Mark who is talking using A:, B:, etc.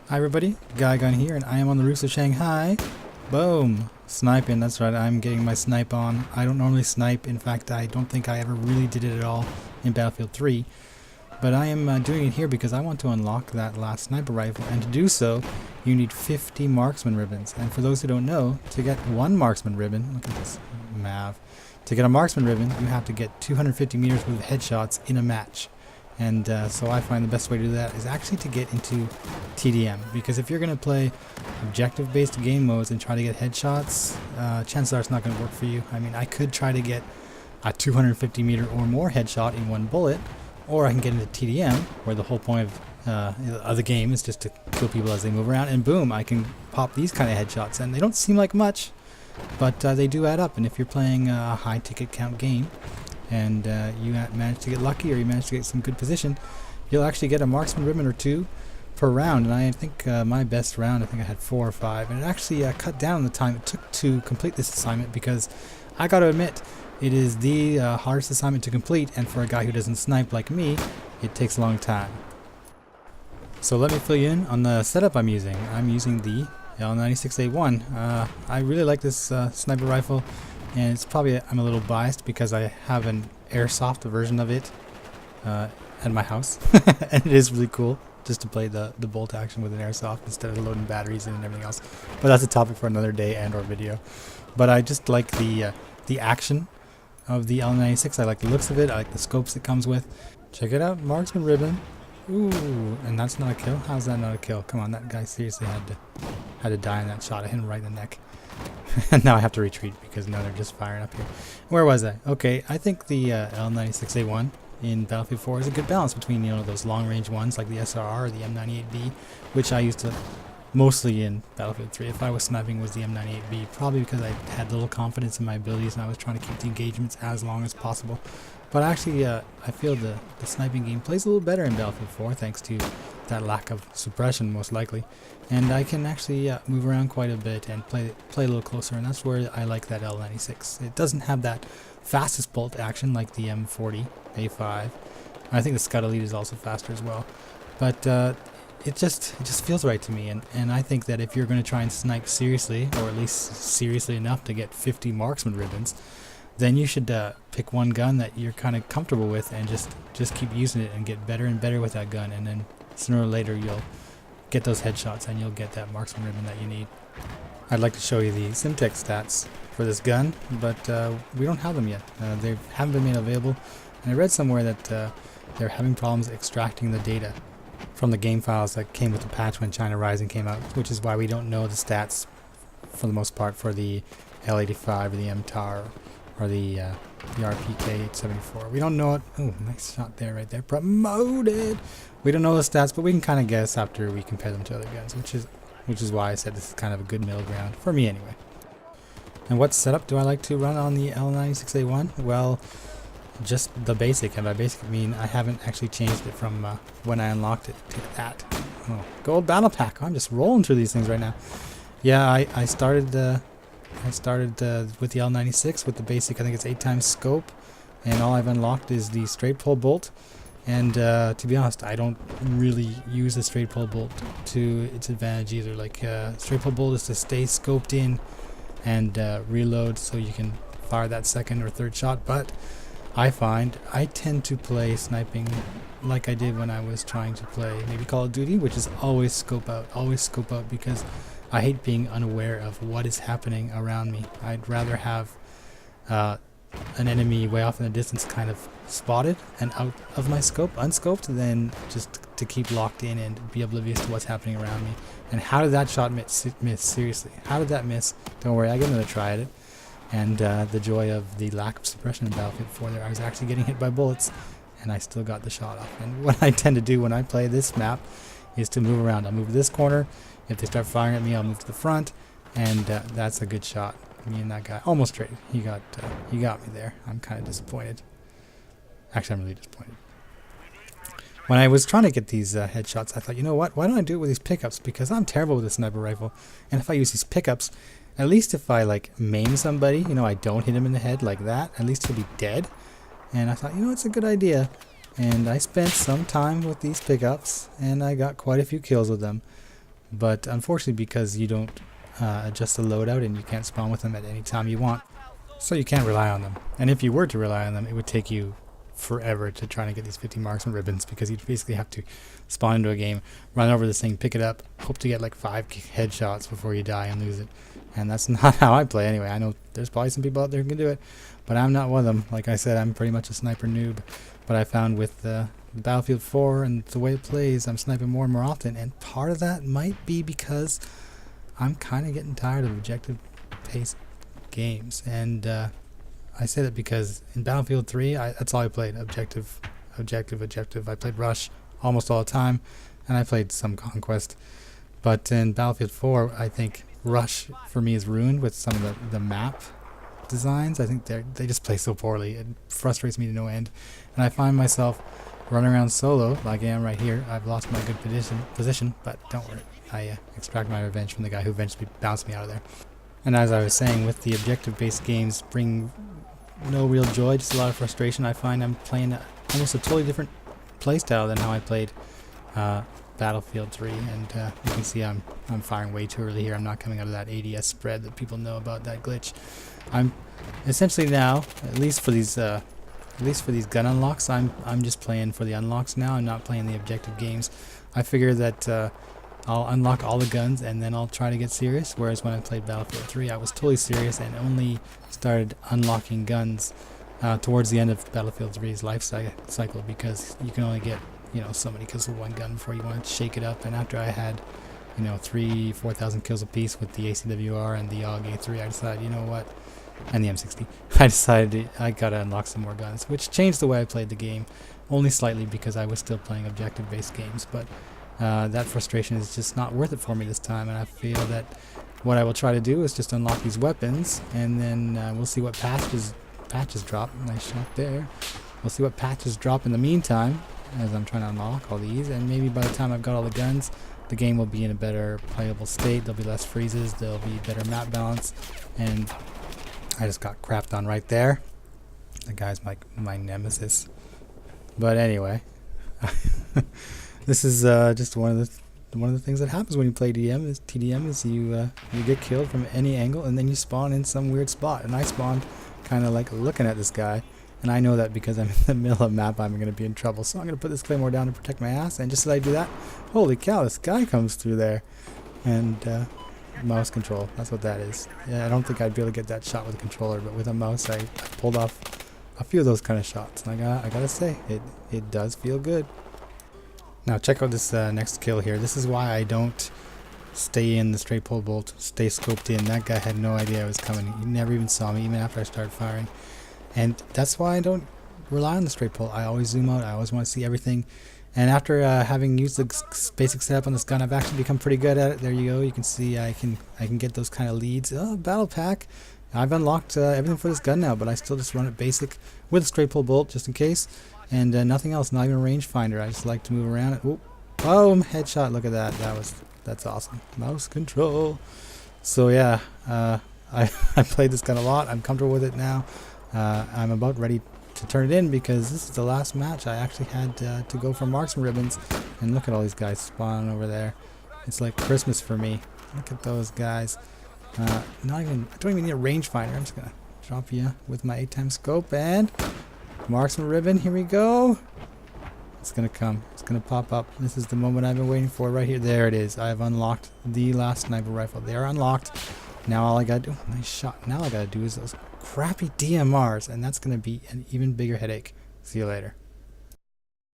A: Hi everybody, Guy Gun here, and I am on the roofs of Shanghai. Boom! Sniping, that's right, I'm getting my snipe on. I don't normally snipe, in fact I don't think I ever really did it at all in Battlefield 3. But I am doing it here because I want to unlock that last sniper rifle, and to do so, you need 50 marksman ribbons. And for those who don't know, to get one marksman ribbon, look at this, Mav. To get a marksman ribbon, you have to get 250 meters worth of headshots in a match. And so I find the best way to do that is actually to get into TDM, because if you're going to play objective-based game modes and try to get headshots, chances are it's not going to work for you. I mean, I could try to get a 250 meter or more headshot in one bullet, or I can get into TDM, where the whole point of the game is just to kill people as they move around, and boom, I can pop these kind of headshots, and they don't seem like much, but they do add up. And if you're playing a high ticket count game, and you manage to get lucky, or you manage to get some good position, you'll actually get a marksman ribbon or two per round. And I think my best round, I think I had 4 or 5, and it actually cut down the time it took to complete this assignment, because I got to admit, it is the hardest assignment to complete, and for a guy who doesn't snipe like me, it takes a long time. So let me fill you in on the setup I'm using. I'm using the L96A1. I really like this sniper rifle. And it's probably, I'm a little biased because I have an airsoft version of it at my house. And it is really cool just to play the bolt action with an airsoft instead of loading batteries in and everything else. But that's a topic for another day and or video. But I just like the action of the L96. I like the looks of it. I like the scopes it comes with. Check it out, marksman ribbon. Ooh, and that's not a kill? How's that not a kill? Come on, that guy seriously had to die in that shot. I hit him right in the neck. And now I have to retreat because now they're just firing up here. Where was I? Okay, I think the L96A1 in Battlefield 4 is a good balance between, you know, those long-range ones like the SRR or the M98B, which I used to mostly in Battlefield 3. If I was sniping, it was the M98B, probably because I had little confidence in my abilities and I was trying to keep the engagements as long as possible. But actually, I feel the sniping game plays a little better in Battlefield 4 thanks to that lack of suppression, most likely. And I can actually move around quite a bit and play a little closer, and that's where I like that L96. It doesn't have that fastest bolt action like the M40 A5. I think the Scud Elite is also faster as well. But it just feels right to me, and I think that if you're going to try and snipe seriously, or at least seriously enough to get 50 marksman ribbons, then you should pick one gun that you're kind of comfortable with and just keep using it and get better and better with that gun, and then sooner or later you'll get those headshots and you'll get that marksman ribbon that you need. I'd like to show you the Simtex stats for this gun, but we don't have them yet. They haven't been made available, and I read somewhere that they're having problems extracting the data from the game files that came with the patch when China Rising came out, which is why we don't know the stats for the most part for the L85 or the MTAR or the RPK 874. We don't know it. Oh, nice shot there, right there. Promoted! We don't know the stats, but we can kind of guess after we compare them to other guns, which is why I said this is kind of a good middle ground, for me anyway. And what setup do I like to run on the L96A1? Well, just the basic, and by basic I mean I haven't actually changed it from when I unlocked it to that. Oh, gold battle pack. Oh, I'm just rolling through these things right now. Yeah, I started with the L96 with the basic, I think it's 8x scope, and all I've unlocked is the straight pull bolt. And to be honest, I don't really use the straight pull bolt to its advantage either. Like straight pull bolt is to stay scoped in and reload so you can fire that second or third shot. But I find I tend to play sniping like I did when I was trying to play maybe Call of Duty, which is always scope out, because I hate being unaware of what is happening around me. I'd rather have an enemy way off in the distance kind of spotted and out of my scope, unscoped, than just to keep locked in and be oblivious to what's happening around me. And how did that shot miss? Seriously, how did that miss? Don't worry, I get another try at it. And the joy of the lack of suppression in Battlefield 4 there, I was actually getting hit by bullets and I still got the shot off. And what I tend to do when I play this map is to move around. I'll move to this corner. If they start firing at me, I'll move to the front, and that's a good shot. Me and that guy almost traded. He got me there. I'm kind of disappointed. Actually, I'm really disappointed. When I was trying to get these headshots, I thought, you know what? Why don't I do it with these pickups? Because I'm terrible with a sniper rifle, and if I use these pickups, at least if I like maim somebody, you know, I don't hit him in the head like that, at least he'll be dead. And I thought, you know, it's a good idea. And I spent some time with these pickups, and I got quite a few kills with them. but unfortunately because you don't adjust the loadout and you can't spawn with them at any time you want, so you can't rely on them. And if you were to rely on them, it would take you forever to try to get these 50 marksman ribbons, because you'd basically have to spawn into a game, run over this thing, pick it up, hope to get like 5 headshots before you die and lose it. And that's not how I play anyway. I know there's probably some people out there who can do it, but I'm not one of them. Like I said, I'm pretty much a sniper noob. But I found with Battlefield 4 and the way it plays, I'm sniping more and more often, and part of that might be because I'm kind of getting tired of objective-based games. And I say that because in Battlefield 3, that's all I played. Objective. I played Rush almost all the time, and I played some Conquest. But in Battlefield 4, I think Rush for me is ruined with some of the map designs. I think they just play so poorly. It frustrates me to no end. And I find myself running around solo like I am right here. I've lost my good position, but don't worry. I extract my revenge from the guy who eventually bounced me out of there. And as I was saying, with the objective-based games bring no real joy, just a lot of frustration. I find I'm playing almost a totally different playstyle than how I played Battlefield 3, and you can see I'm firing way too early here. I'm not coming out of that ADS spread that people know about, that glitch. I'm essentially now, at least for these gun unlocks, I'm just playing for the unlocks now. I'm not playing the objective games. I figure that I'll unlock all the guns and then I'll try to get serious, whereas when I played Battlefield 3 I was totally serious and only started unlocking guns towards the end of Battlefield 3's life cycle, because you can only get so many kills with one gun before you want to shake it up. And after I had 3,000-4,000 kills apiece with the ACWR and the AUG A3, I decided, you know what, and the M60, I decided I gotta unlock some more guns, which changed the way I played the game, only slightly because I was still playing objective-based games. But that frustration is just not worth it for me this time, and I feel that what I will try to do is just unlock these weapons, and then we'll see what patches drop. Nice shot there. We'll see what patches drop in the meantime as I'm trying to unlock all these, and maybe by the time I've got all the guns, the game will be in a better playable state. There'll be less freezes, there'll be better map balance, and I just got crapped on right there. The guy's my nemesis. But anyway, this is just one of the things that happens when you play TDM is you get killed from any angle, and then you spawn in some weird spot. And I spawned kind of like looking at this guy, and I know that because I'm in the middle of the map, I'm going to be in trouble. So I'm going to put this claymore down to protect my ass. And just as I do that, holy cow, this guy comes through there. And mouse control, that's what that is. Yeah, I don't think I'd be able to get that shot with a controller, but with a mouse I pulled off a few of those kind of shots. And I gotta say, it does feel good. Now check out this next kill here. This is why I don't stay in the straight pull bolt, stay scoped in. That guy had no idea I was coming. He never even saw me, even after I started firing. And that's why I don't rely on the straight pull. I always zoom out. I always want to see everything. And after having used the basic setup on this gun, I've actually become pretty good at it. There you go. You can see I can get those kind of leads. Oh, battle pack. I've unlocked everything for this gun now, but I still just run it basic with a straight pull bolt just in case, and nothing else. Not even a rangefinder. I just like to move around it. Oop, boom, headshot. Look at that. That's awesome. Mouse control. So yeah, I played this gun a lot. I'm comfortable with it now. I'm about ready to turn it in because this is the last match. I actually had to go for marksman ribbons, and look at all these guys spawning over there. It's like Christmas for me. Look at those guys. I don't even need a rangefinder. I'm just gonna drop you with my 8x scope and marksman ribbon. Here we go. It's gonna come. It's gonna pop up. This is the moment I've been waiting for right here. There it is. I've unlocked the last sniper rifle. They are unlocked. Now all I gotta do, nice shot. Now all I gotta do is those crappy DMRs, and that's gonna be an even bigger headache. See you later.